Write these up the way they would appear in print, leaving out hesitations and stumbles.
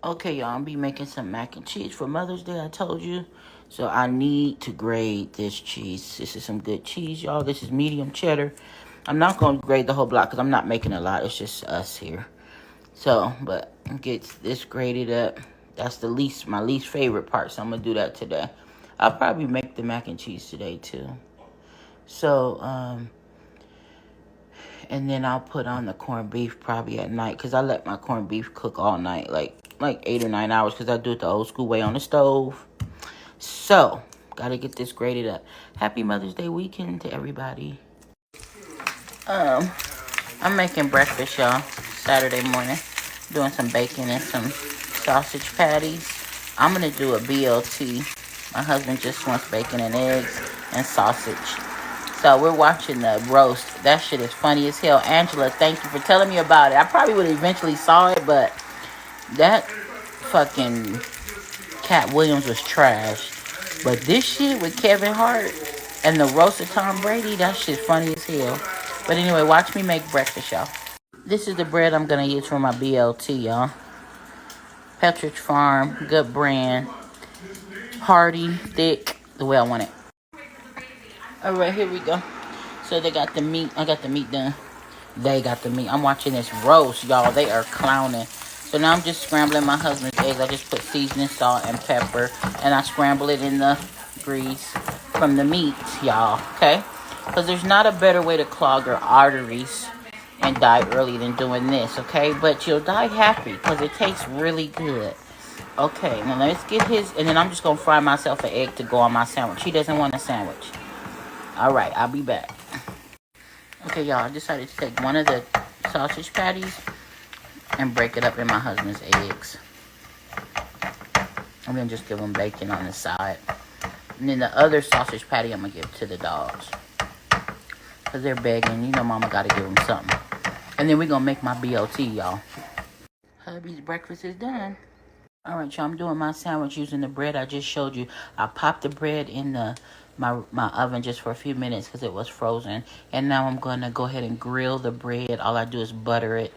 Okay, y'all, I'm be making some mac and cheese for Mother's Day, I told you. So I need to grade this cheese. This is some good cheese, y'all. This is medium cheddar. I'm not going to grade the whole block because I'm not making a lot. It's just us here. So, but get this graded up. That's my least favorite part. So I'm going to do that today. I'll probably make the mac and cheese today too. So, and then I'll put on the corned beef probably at night because I let my corned beef cook all night, like 8 or 9 hours because I do it the old school way on the stove. So, gotta get this graded up. Happy Mother's Day weekend to everybody. I'm making breakfast, y'all. Saturday morning. Doing some bacon and some sausage patties. I'm gonna do a BLT. My husband just wants bacon and eggs and sausage. So we're watching the roast. That shit is funny as hell. Angela, thank you for telling me about it. I probably would have eventually saw it, but that fucking Cat Williams was trash. But this shit with Kevin Hart and the roast of Tom Brady, that shit funny as hell. But anyway, watch me make breakfast, y'all. This is the bread I'm going to use for my BLT, y'all. Pepperidge Farm, good brand. Hearty, thick, the way I want it. Alright, here we go. So they got the meat. I got the meat done. They got the meat. I'm watching this roast, y'all. They are clowning. So now I'm just scrambling my husband's eggs. I just put seasoning, salt, and pepper. And I scramble it in the grease from the meat, y'all. Okay? Because there's not a better way to clog your arteries and die early than doing this. Okay? But you'll die happy because it tastes really good. Okay, now let's get his. And then I'm just going to fry myself an egg to go on my sandwich. He doesn't want a sandwich. Alright, I'll be back. Okay, y'all, I decided to take one of the sausage patties and break it up in my husband's eggs. And then just give them bacon on the side. And then the other sausage patty I'm going to give to the dogs. Because they're begging. You know mama got to give them something. And then we're going to make my BLT, y'all. Hubby's breakfast is done. Alright, y'all, I'm doing my sandwich using the bread I just showed you. I popped the bread in my oven just for a few minutes because it was frozen. And now I'm going to go ahead and grill the bread. All I do is butter it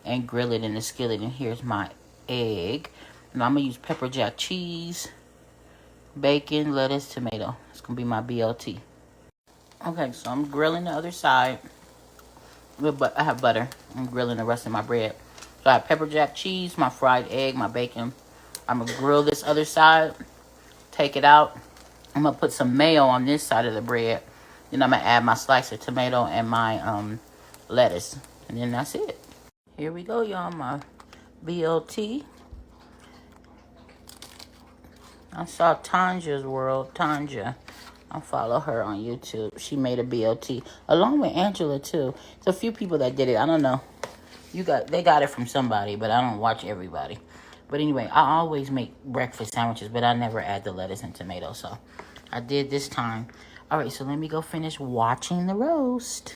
and grill it in the skillet. And here's my egg. And I'm going to use pepper jack cheese, bacon, lettuce, tomato. It's going to be my BLT. Okay, so I'm grilling the other side. I have butter. I'm grilling the rest of my bread. So I have pepper jack cheese, my fried egg, my bacon. I'm going to grill this other side. Take it out. I'm going to put some mayo on this side of the bread. Then I'm going to add my slice of tomato and my lettuce. And then that's it. Here we go, y'all. My BLT. I saw Tanja's World. Tanja. I follow her on YouTube. She made a BLT. Along with Angela, too. There's a few people that did it. I don't know. They got it from somebody, but I don't watch everybody. But anyway, I always make breakfast sandwiches, but I never add the lettuce and tomato. So I did this time. All right, so let me go finish watching the roast.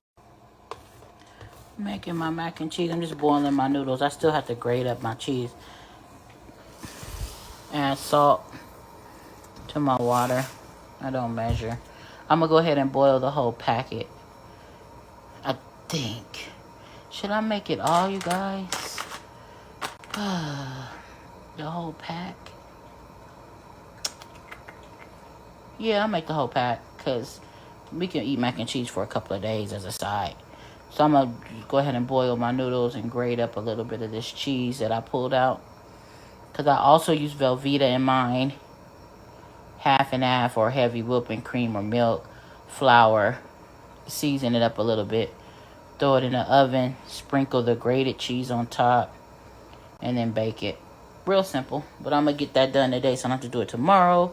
Making my mac and cheese. I'm just boiling my noodles. I still have to grate up my cheese. Add salt to my water. I don't measure. I'm going to go ahead and boil the whole packet. I think. Should I make it all, you guys? The whole pack? Yeah, I'll make the whole pack because we can eat mac and cheese for a couple of days as a side. So I'm going to go ahead and boil my noodles and grate up a little bit of this cheese that I pulled out. Because I also use Velveeta in mine. Half and half or heavy whipping cream or milk, flour. Season it up a little bit. Throw it in the oven. Sprinkle the grated cheese on top. And then bake it. Real simple. But I'm going to get that done today so I don't have to do it tomorrow.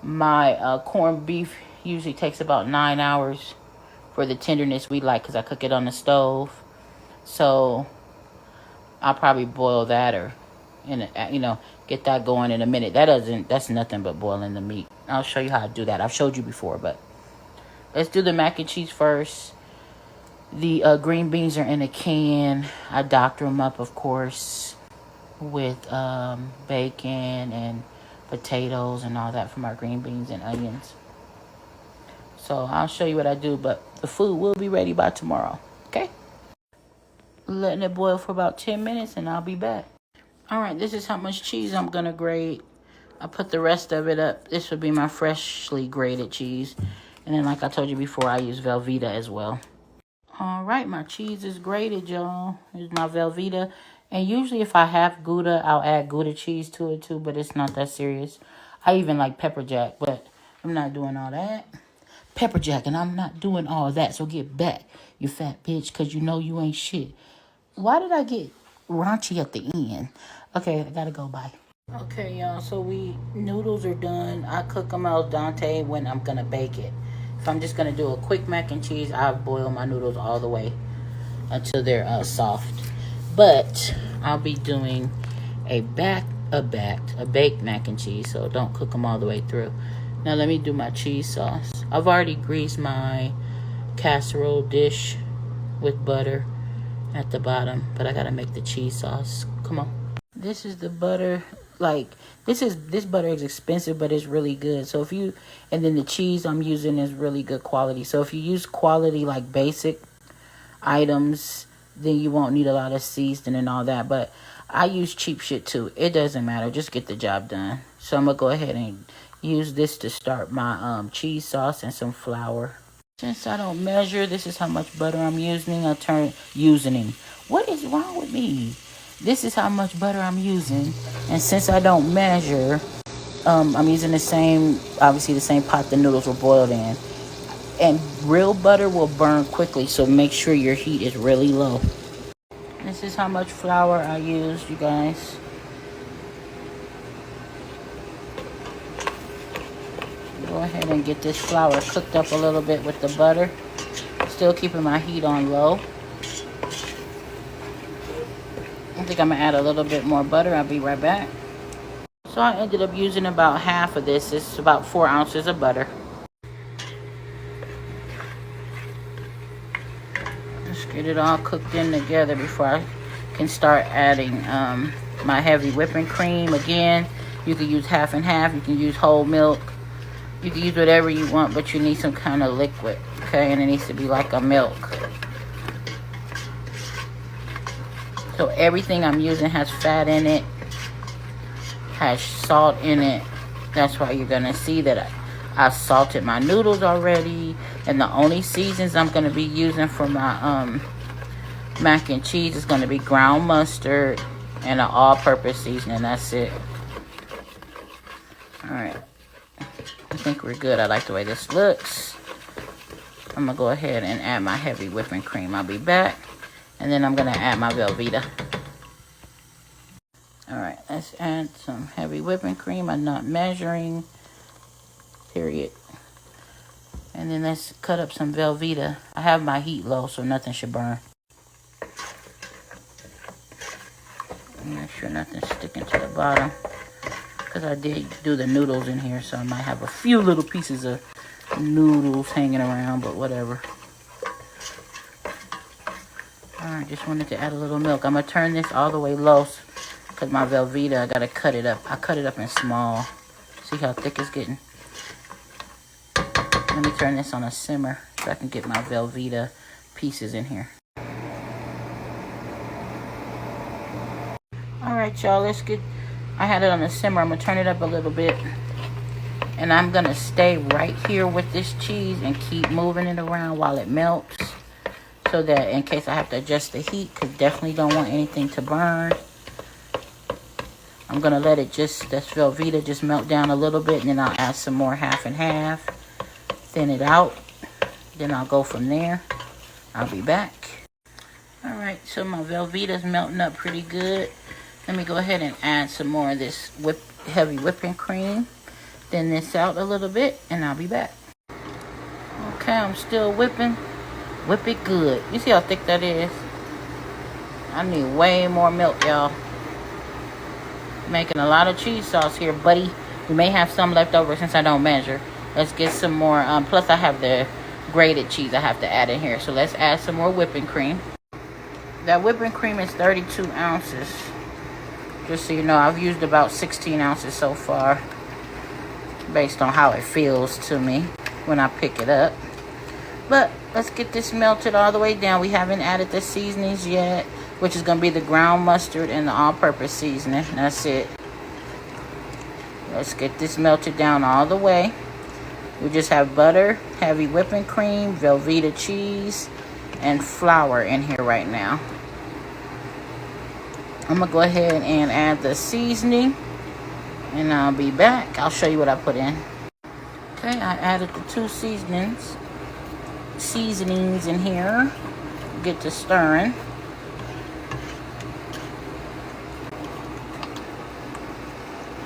My corned beef usually takes about 9 hours for the tenderness we like because I cook it on the stove. So I'll probably boil that or, get that going in a minute. That's nothing but boiling the meat. I'll show you how to do that. I've showed you before, but let's do the mac and cheese first. The green beans are in a can. I doctor them up, of course, with bacon and potatoes and all that for my green beans and onions. So I'll show you what I do, but the food will be ready by tomorrow. Okay? Letting it boil for about 10 minutes and I'll be back. All right, this is how much cheese I'm gonna grate. I put the rest of it up. This would be my freshly grated cheese. And then like I told you before, I use Velveeta as well. All right, my cheese is grated, y'all. Here's my Velveeta. And usually if I have Gouda, I'll add Gouda cheese to it too, but it's not that serious. I even like pepper jack, but I'm not doing all that. Pepper jack, and I'm not doing all that. So get back, you fat bitch, because you know you ain't shit. Why did I get raunchy at the end? Okay, I gotta go, bye. Okay, y'all, so noodles are done. I cook them al dente when I'm gonna bake it. If I'm just gonna do a quick mac and cheese, I boil my noodles all the way until they're soft. But I'll be doing a baked mac and cheese, so don't cook them all the way through. Now let me do my cheese sauce. I've already greased my casserole dish with butter at the bottom, but I gotta make the cheese sauce. Come on. This is the butter. Like, this butter is expensive, but it's really good. So and then the cheese I'm using is really good quality. So if you use quality, like basic items, then you won't need a lot of seasoning and all that. But I use cheap shit too. It doesn't matter. Just get the job done. So I'm gonna go ahead and use this to start my cheese sauce and some flour. Since I don't measure, this is how much butter I'm using. What is wrong with me? This is how much butter I'm using. And since I don't measure, I'm using obviously the same pot the noodles were boiled in. And real butter will burn quickly, so make sure your heat is really low. This is how much flour I used, you guys. Go ahead and get this flour cooked up a little bit with the butter. Still keeping my heat on low. I think I'm gonna add a little bit more butter. I'll be right back. So I ended up using about half of this. It's about 4 ounces of butter. Let's get it all cooked in together before I can start adding my heavy whipping cream. Again, you can use half and half. You can use whole milk. You can use whatever you want, but you need some kind of liquid, okay? And it needs to be like a milk. So everything I'm using has fat in it, has salt in it. That's why you're gonna see that I've salted my noodles already. And the only seasons I'm gonna be using for my mac and cheese is gonna be ground mustard and an all-purpose seasoning. That's it. All right. I think we're good. I like the way this looks. I'm gonna go ahead and add my heavy whipping cream. I'll be back. And then I'm gonna add my Velveeta. All right, let's add some heavy whipping cream. I'm not measuring, period. And then let's cut up some Velveeta. I have my heat low, so nothing should burn. Make sure nothing's sticking to the bottom. Because I did do the noodles in here, so I might have a few little pieces of noodles hanging around, but whatever. Alright, just wanted to add a little milk. I'm going to turn this all the way low because my Velveeta, I got to cut it up. I cut it up in small. See how thick it's getting? Let me turn this on a simmer so I can get my Velveeta pieces in here. Alright, y'all, I had it on a simmer. I'm going to turn it up a little bit. And I'm going to stay right here with this cheese and keep moving it around while it melts. So that in case I have to adjust the heat, because definitely don't want anything to burn. I'm going to let it this Velveeta just melt down a little bit. And then I'll add some more half and half. Thin it out. Then I'll go from there. I'll be back. Alright, so my Velveeta's melting up pretty good. Let me go ahead and add some more of this heavy whipping cream. Thin this out a little bit, and I'll be back. Okay, I'm still whipping. Whip it good. You see how thick that is? I need way more milk, y'all. Making a lot of cheese sauce here, buddy. We may have some left over since I don't measure. Let's get some more. Plus, I have the grated cheese I have to add in here. So let's add some more whipping cream. That whipping cream is 32 ounces. Just so you know, I've used about 16 ounces so far. Based on how it feels to me when I pick it up. But let's get this melted all the way down. We haven't added the seasonings yet. which is going to be the ground mustard and the all-purpose seasoning. That's it. Let's get this melted down all the way. We just have butter, heavy whipping cream, Velveeta cheese, and flour in here right now. I'm going to go ahead and add the seasoning, and I'll be back. I'll show you what I put in. Okay, I added the 2 seasonings in here. Get to stirring.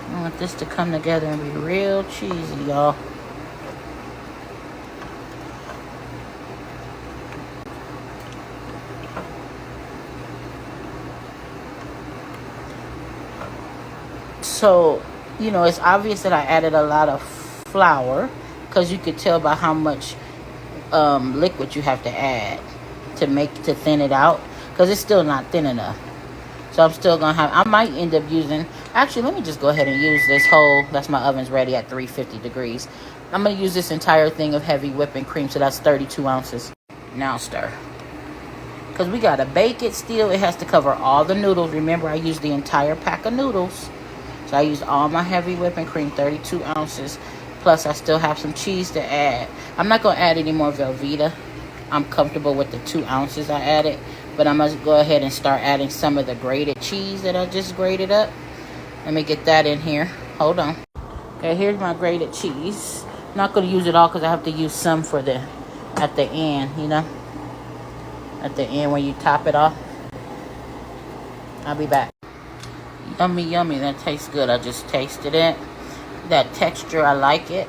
I want this to come together and be real cheesy, y'all. So, you know, it's obvious that I added a lot of flour because you could tell by how much liquid you have to add to thin it out, because it's still not thin enough. So I'm still gonna have, I might end up using, actually let me just go ahead and use this whole, that's my oven's ready at 350 degrees. I'm gonna use this entire thing of heavy whipping cream, so that's 32 ounces. Now stir, because we gotta bake it still. It has to cover all the noodles. Remember, I used the entire pack of noodles, so I used all my heavy whipping cream, 32 ounces. Plus I still have some cheese to add. I'm not gonna add any more Velveeta. I'm comfortable with the 2 ounces I added, but I'm gonna go ahead and start adding some of the grated cheese that I just grated up. Let me get that in here. Hold on. Okay, here's my grated cheese. I'm not gonna use it all because I have to use some for at the end, you know, at the end when you top it off. I'll be back. Yummy, yummy. That tastes good. I just tasted it. That texture, I like it.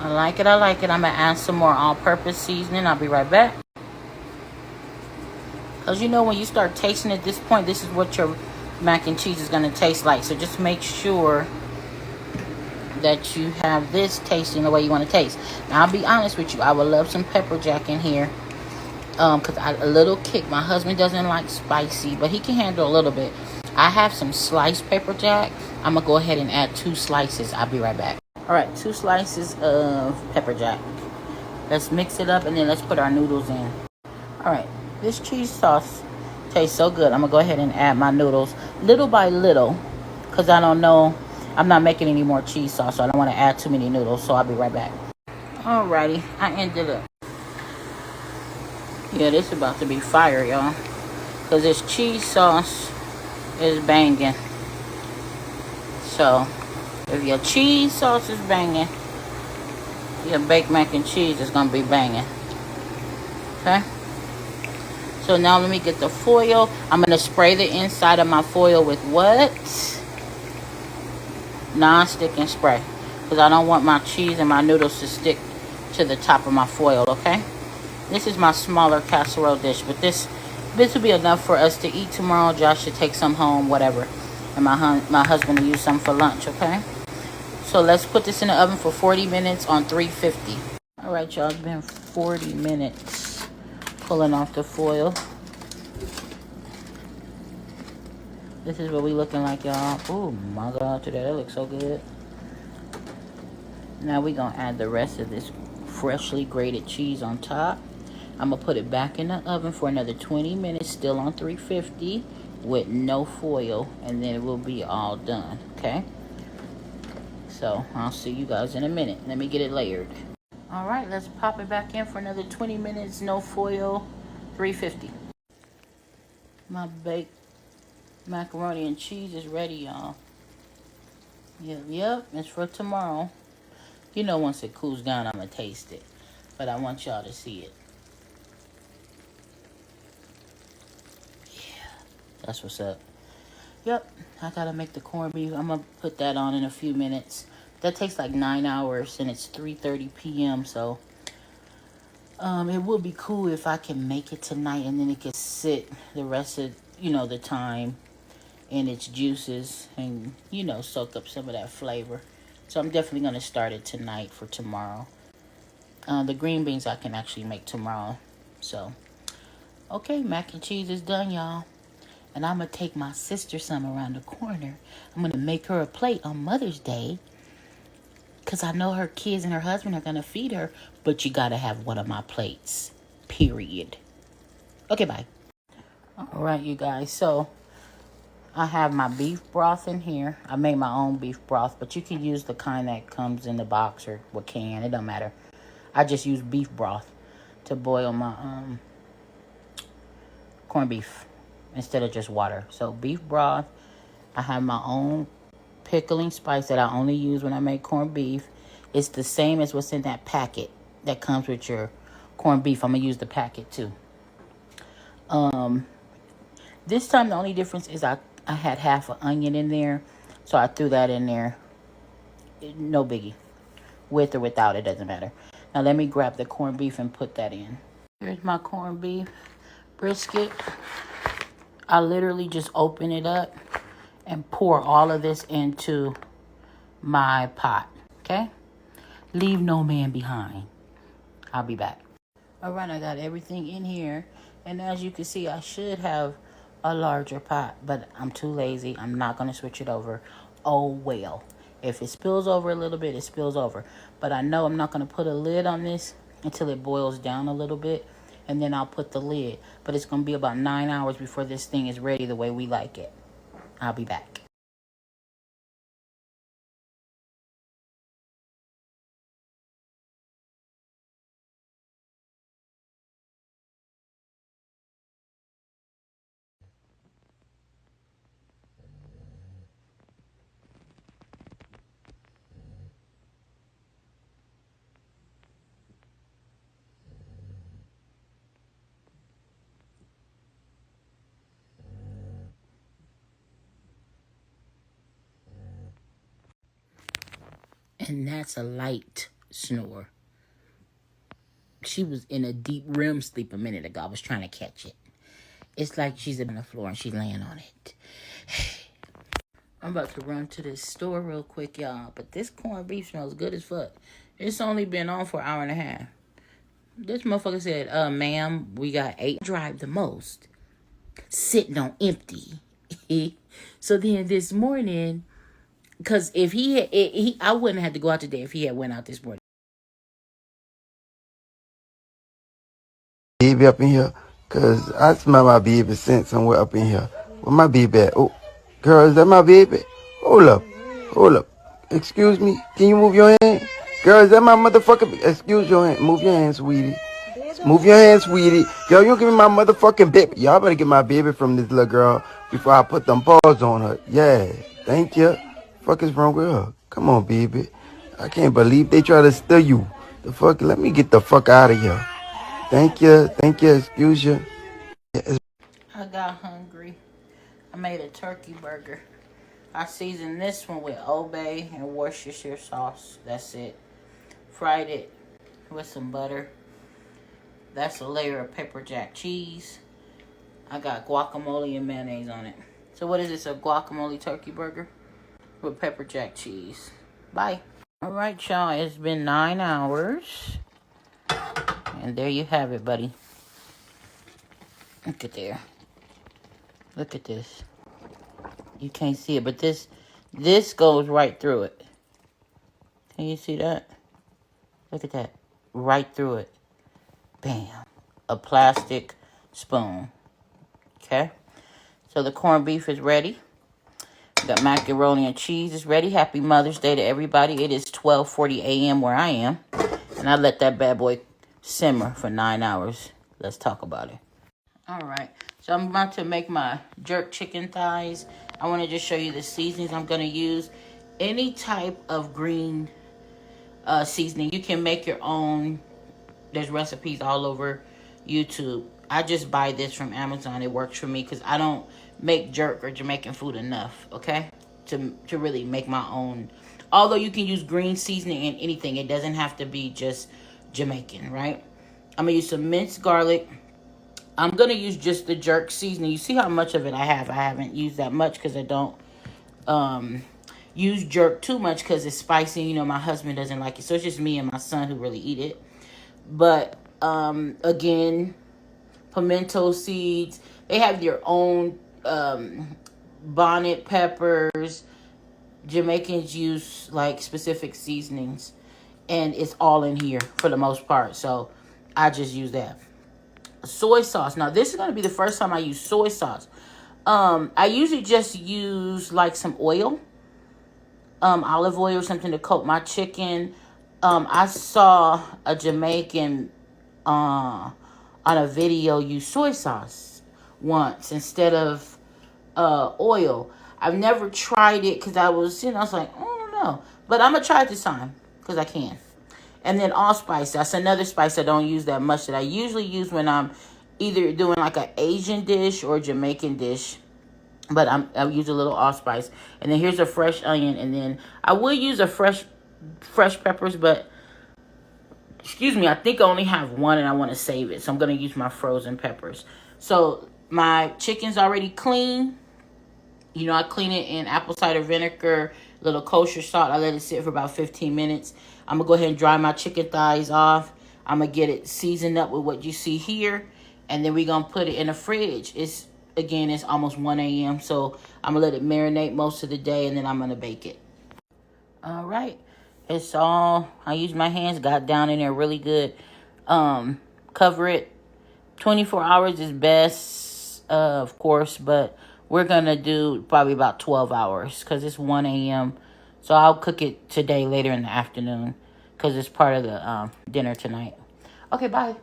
I like it. I'm going to add some more all-purpose seasoning. I'll be right back. Because you know when you start tasting at this point, this is what your mac and cheese is going to taste like. So just make sure that you have this tasting the way you want to taste. Now, I'll be honest with you. I would love some pepper jack in here. Because a little kick. My husband doesn't like spicy, but he can handle a little bit. I have some sliced pepper jack. I'm going to go ahead and add 2 slices. I'll be right back. All right, 2 slices of pepper jack. Let's mix it up, and then let's put our noodles in. All right, this cheese sauce tastes so good. I'm going to go ahead and add my noodles little by little, because I don't know. I'm not making any more cheese sauce, so I don't want to add too many noodles, so I'll be right back. All righty, I ended up. Yeah, this is about to be fire, y'all, because this cheese sauce is banging. So if your cheese sauce is banging, your baked mac and cheese is gonna be banging. Okay, so now let me get the foil. I'm gonna spray the inside of my foil with what? Non-stick and spray, because I don't want my cheese and my noodles to stick to the top of my foil. Okay, this is my smaller casserole dish, but this will be enough for us to eat tomorrow. Josh should take some home, whatever, and my husband will use some for lunch. Okay, so let's put this in the oven for 40 minutes on 350. All right, y'all, it's been 40 minutes pulling off the foil. This is what we looking like, y'all. Oh my God, today that looks so good. Now we're gonna add the rest of this freshly grated cheese on top. I'm gonna put it back in the oven for another 20 minutes, still on 350 with no foil, and then it will be all done. Okay, so I'll see you guys in a minute. Let me get it layered. All right, let's pop it back in for another 20 minutes, no foil, 350. My baked macaroni and cheese is ready, y'all. Yep, it's for tomorrow. You know, once it cools down, I'm gonna taste it, but I want y'all to see it. Yeah, that's what's up. Yep, I gotta make the corned beef. I'm gonna put that on in a few minutes. That takes like 9 hours, and it's 3:30 p.m. So it would be cool if I can make it tonight, and then it can sit the rest of, you know, the time in its juices and, you know, soak up some of that flavor. So I'm definitely gonna start it tonight for tomorrow. The green beans I can actually make tomorrow. So okay, mac and cheese is done, y'all. And I'm going to take my sister some around the corner. I'm going to make her a plate on Mother's Day, because I know her kids and her husband are going to feed her. But you got to have one of my plates. Period. Okay, bye. All right, you guys. So I have my beef broth in here. I made my own beef broth, but you can use the kind that comes in the box or what can. It don't matter. I just use beef broth to boil my corned beef instead of just water. So beef broth. I have my own pickling spice that I only use when I make corned beef. It's the same as what's in that packet that comes with your corned beef. I'm gonna use the packet too. This time the only difference is I had half an onion in there, so I threw that in there. No biggie. With or without, it doesn't matter. Now let me grab the corned beef and put that in. Here's my corned beef brisket. I literally just open it up and pour all of this into my pot, okay? Leave no man behind. I'll be back. All right, I got everything in here. And as you can see, I should have a larger pot, but I'm too lazy. I'm not going to switch it over. Oh, well. If it spills over a little bit, it spills over. But I know I'm not going to put a lid on this until it boils down a little bit. And then I'll put the lid. But it's going to be about 9 hours before this thing is ready the way we like it. I'll be back. And that's a light snore. She was in a deep REM sleep a minute ago. I was trying to catch it. It's like she's on the floor and she's laying on it. I'm about to run to this store real quick, y'all. But this corned beef smells good as fuck. It's only been on for an hour and a half. This motherfucker said, ma'am, we got 8. Drive the most. Sitting on empty. So then this morning, because if I wouldn't have to go out today if he had went out this morning. Baby up in here, cause I smell my baby scent somewhere up in here. Where my baby at? Oh, girl, is that my baby? Hold up. Excuse me, can you move your hand? Girl, is that my motherfucking? Excuse your hand. Move your hand, sweetie. Move your hand, sweetie. Yo, you give me my motherfucking baby. Y'all better get my baby from this little girl before I put them paws on her. Yeah, thank you. Fuck is wrong with her? Come on, baby. I can't believe they try to steal you. The fuck? Let me get the fuck out of here. Thank you, excuse you. I got hungry. I made a turkey burger. I seasoned this one with Old Bay and Worcestershire sauce. That's it. Fried it with some butter. That's a layer of pepper jack cheese. I got guacamole and mayonnaise on it. So what is this, a guacamole turkey burger with pepper jack cheese? Bye. All right, y'all. It's been 9 hours. And there you have it, buddy. Look at there. Look at this. You can't see it, but this goes right through it. Can you see that? Look at that. Right through it. Bam. A plastic spoon. Okay? So the corned beef is ready. Got macaroni and cheese is ready. Happy Mother's Day to everybody. It is 12:40 a.m. where I am. And I let that bad boy simmer for 9 hours. Let's talk about it. All right. So I'm about to make my jerk chicken thighs. I want to just show you the seasonings I'm going to use. Any type of green seasoning. You can make your own. There's recipes all over YouTube. I just buy this from Amazon. It works for me because I don't make jerk or Jamaican food enough, okay? To really make my own. Although you can use green seasoning in anything. It doesn't have to be just Jamaican, right? I'm going to use some minced garlic. I'm going to use just the jerk seasoning. You see how much of it I have. I haven't used that much because I don't use jerk too much because it's spicy. You know, my husband doesn't like it. So it's just me and my son who really eat it. But, again, pimento seeds. They have their own bonnet peppers. Jamaicans use, like, specific seasonings. And it's all in here for the most part. So I just use that. soy sauce. Now, this is going to be the first time I use soy sauce. I usually just use like some oil, olive oil or something to coat my chicken. I saw a Jamaican on a video use soy sauce once instead of oil. I've never tried it because I was, I was like, I don't know. But I'm going to try it this time because I can. And then allspice. That's another spice I don't use that much that I usually use when I'm either doing like an Asian dish or Jamaican dish. But I use a little allspice. And then here's a fresh onion. And then I will use a fresh peppers, but excuse me, I think I only have one and I want to save it. So I'm going to use my frozen peppers. So my chicken's already clean. I clean it in apple cider vinegar, little kosher salt. I let it sit for about 15 minutes. I'm going to go ahead and dry my chicken thighs off. I'm going to get it seasoned up with what you see here. And then we're going to put it in the fridge. It's almost 1 a.m. So I'm going to let it marinate most of the day. And then I'm going to bake it. All right. I used my hands, got down in there really good. Cover it. 24 hours is best, of course. But we're going to do probably about 12 hours because it's 1 a.m. So I'll cook it today later in the afternoon because it's part of the dinner tonight. Okay, bye.